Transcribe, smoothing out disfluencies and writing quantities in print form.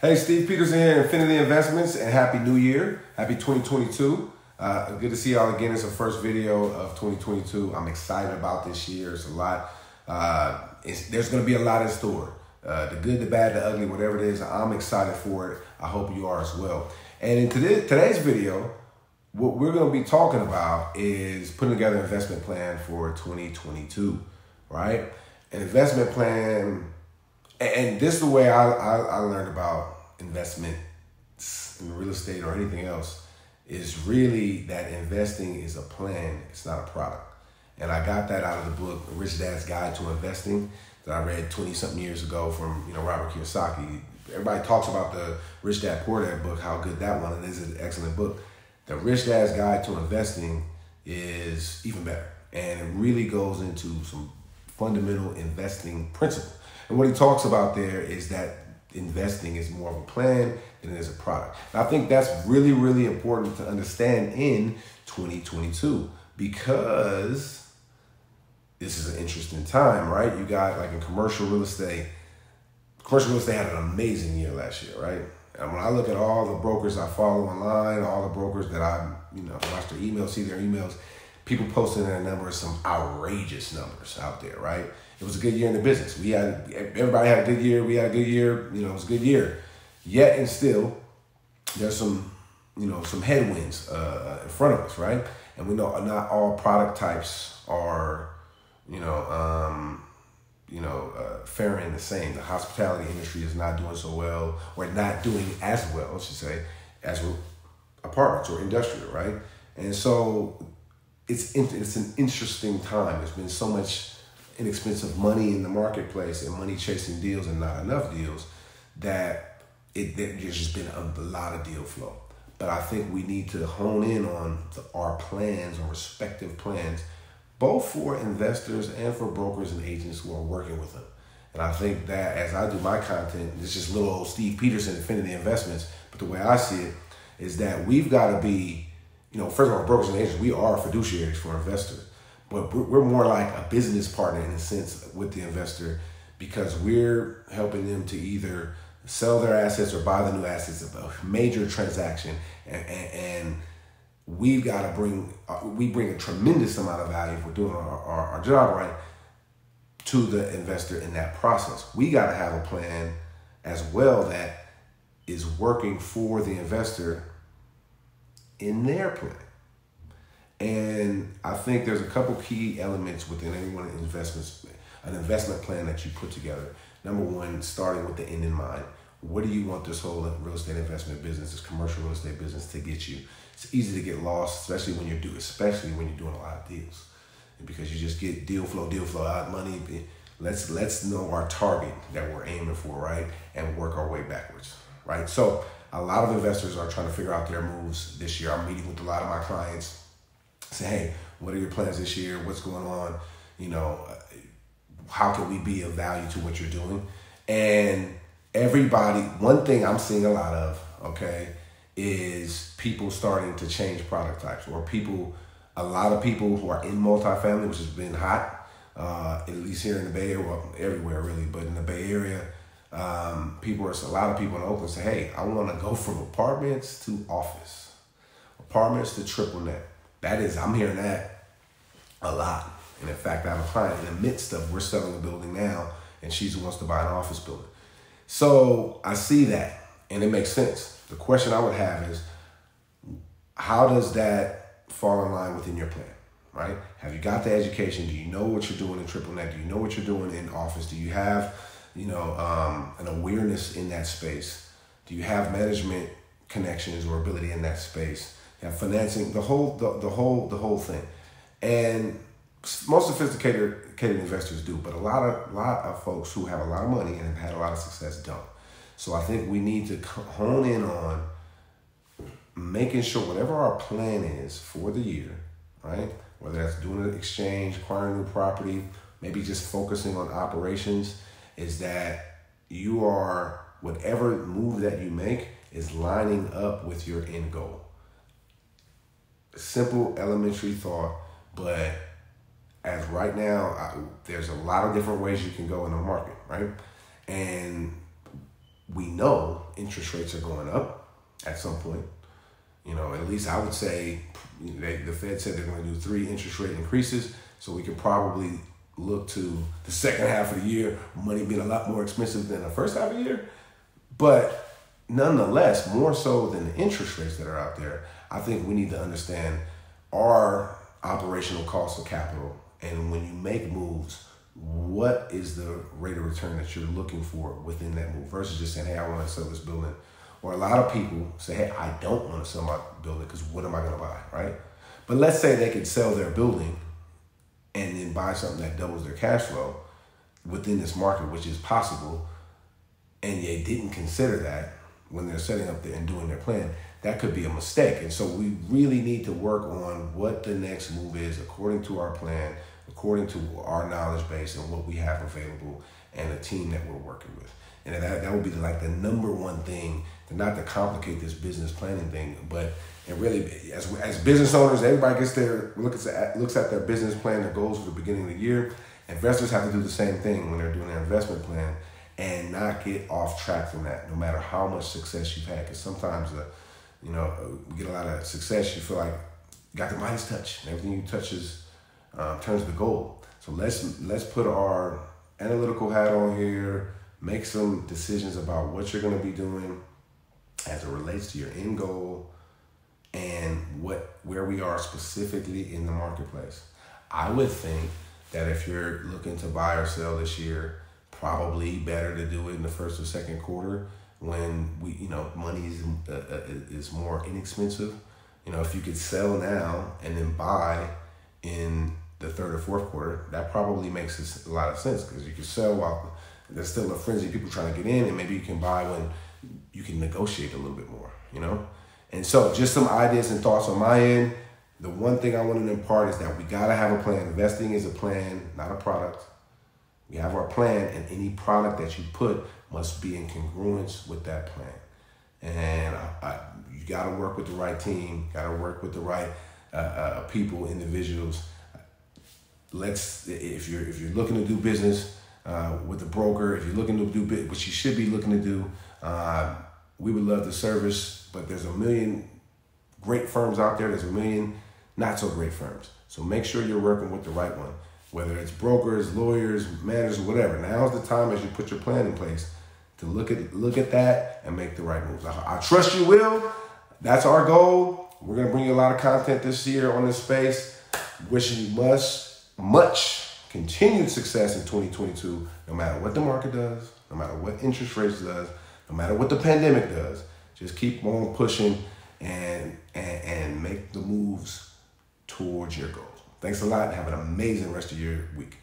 Hey, Steve Peterson here, Infinity Investments, and Happy New Year. Happy 2022. Good to see y'all again. It's the first video of 2022. I'm excited about this year. It's a lot. There's going to be a lot in store. The good, the bad, the ugly, whatever it is, I'm excited for it. I hope you are as well. And in today's video, what we're going to be talking about is putting together an investment plan for 2022, right? An investment plan, and this is the way I learned about investment in real estate or anything else, is really that investing is a plan. It's not a product. And I got that out of the book, Rich Dad's Guide to Investing, that I read 20-something years ago from Robert Kiyosaki. Everybody talks about the Rich Dad Poor Dad book, how good that one is. An excellent book. The Rich Dad's Guide to Investing is even better. And it really goes into some fundamental investing principles. And what he talks about there is that investing is more of a plan than it is a product. And I think that's really, really important to understand in 2022 because this is an interesting time, right? You got, like, in commercial real estate had an amazing year last year, right? And when I look at all the brokers I follow online, all the brokers that I watch their emails, see their emails, people posting their numbers, some outrageous numbers out there, right? It was a good year in the business. Everybody had a good year. We had a good year. It was a good year. Yet and still, there's some headwinds in front of us, right? And we know not all product types are, faring the same. The hospitality industry is not doing so well, or not doing as well, I should say, as with apartments or industrial, right? And so it's an interesting time. There's been so much inexpensive money in the marketplace and money chasing deals and not enough deals that there's just been a lot of deal flow. But I think we need to hone in on our plans, our respective plans, both for investors and for brokers and agents who are working with them. And I think that as I do my content, it's just little old Steve Peterson, Infinity Investments, but the way I see it is that we've got to be, first of all, brokers and agents, we are fiduciaries for investors. But we're more like a business partner in a sense with the investor because we're helping them to either sell their assets or buy the new assets of a major transaction. And we've got to bring a tremendous amount of value if we're doing our job right to the investor in that process. We got to have a plan as well that is working for the investor in their plan. And I think there's a couple key elements within an investment plan that you put together. Number one, starting with the end in mind. What do you want this whole real estate investment business, this commercial real estate business to get you? It's easy to get lost, especially when you're doing a lot of deals. Because you just get deal flow out money. Let's know our target that we're aiming for, right? And work our way backwards, right? So a lot of investors are trying to figure out their moves this year. I'm meeting with a lot of my clients. Say, hey, what are your plans this year? What's going on? How can we be of value to what you're doing? And everybody, one thing I'm seeing a lot of, is people starting to change product types, or a lot of people who are in multifamily, which has been hot, at least here in the Bay Area, well, everywhere really, but in the Bay Area, a lot of people in Oakland say, hey, I want to go from apartments to office, apartments to triple net. I'm hearing that a lot. And in fact, I have a client in the midst of, we're selling a building now, and she's who wants to buy an office building. So I see that, and it makes sense. The question I would have is, how does that fall in line within your plan, right? Have you got the education? Do you know what you're doing in triple net? Do you know what you're doing in office? Do you have, an awareness in that space? Do you have management connections or ability in that space? Have financing, the whole thing. And most sophisticated investors do, but a lot of folks who have a lot of money and have had a lot of success don't. So I think we need to hone in on making sure whatever our plan is for the year, right? Whether that's doing an exchange, acquiring new property, maybe just focusing on operations, is that whatever move that you make is lining up with your end goal. Simple, elementary thought, but as right now, there's a lot of different ways you can go in the market, right? And we know interest rates are going up at some point. At least I would say the Fed said they're going to do 3 interest rate increases. So we could probably look to the second half of the year, money being a lot more expensive than the first half of the year. But nonetheless, more so than the interest rates that are out there, I think we need to understand our operational cost of capital. And when you make moves, what is the rate of return that you're looking for within that move versus just saying, hey, I want to sell this building. Or a lot of people say, hey, I don't want to sell my building because what am I going to buy, right? But let's say they could sell their building and then buy something that doubles their cash flow within this market, which is possible, and they didn't consider that when they're setting up there and doing their plan. That could be a mistake. And so we really need to work on what the next move is according to our plan, according to our knowledge base and what we have available and the team that we're working with. And that would be like the number one thing, not to complicate this business planning thing, but and really as business owners, everybody looks at their business plan, their goals for the beginning of the year. Investors have to do the same thing when they're doing their investment plan and not get off track from that, no matter how much success you've had. Because sometimes, we get a lot of success, you feel like you got the Midas touch, and everything you touch turns to gold. So let's put our analytical hat on here, make some decisions about what you're going to be doing as it relates to your end goal and where we are specifically in the marketplace. I would think that if you're looking to buy or sell this year, probably better to do it in the first or second quarter when money is more inexpensive. If you could sell now and then buy in the third or fourth quarter, that probably makes a lot of sense because you can sell while there's still a frenzy of people trying to get in, and maybe you can buy when you can negotiate a little bit more, And so just some ideas and thoughts on my end. The one thing I want to impart is that we got to have a plan. Investing is a plan, not a product. We have our plan, and any product that you put must be in congruence with that plan. And you got to work with the right team, got to work with the right people, individuals. If you're looking to do business with a broker, if you're looking to do what you should be looking to do, we would love the service, but there's a million great firms out there. There's a million not so great firms. So make sure you're working with the right one, whether it's brokers, lawyers, managers, whatever. Now's the time as you put your plan in place to look at that and make the right moves. I trust you will. That's our goal. We're going to bring you a lot of content this year on this space. Wishing you much continued success in 2022, no matter what the market does, no matter what interest rates does, no matter what the pandemic does. Just keep on pushing and make the moves towards your goals. Thanks a lot and have an amazing rest of your week.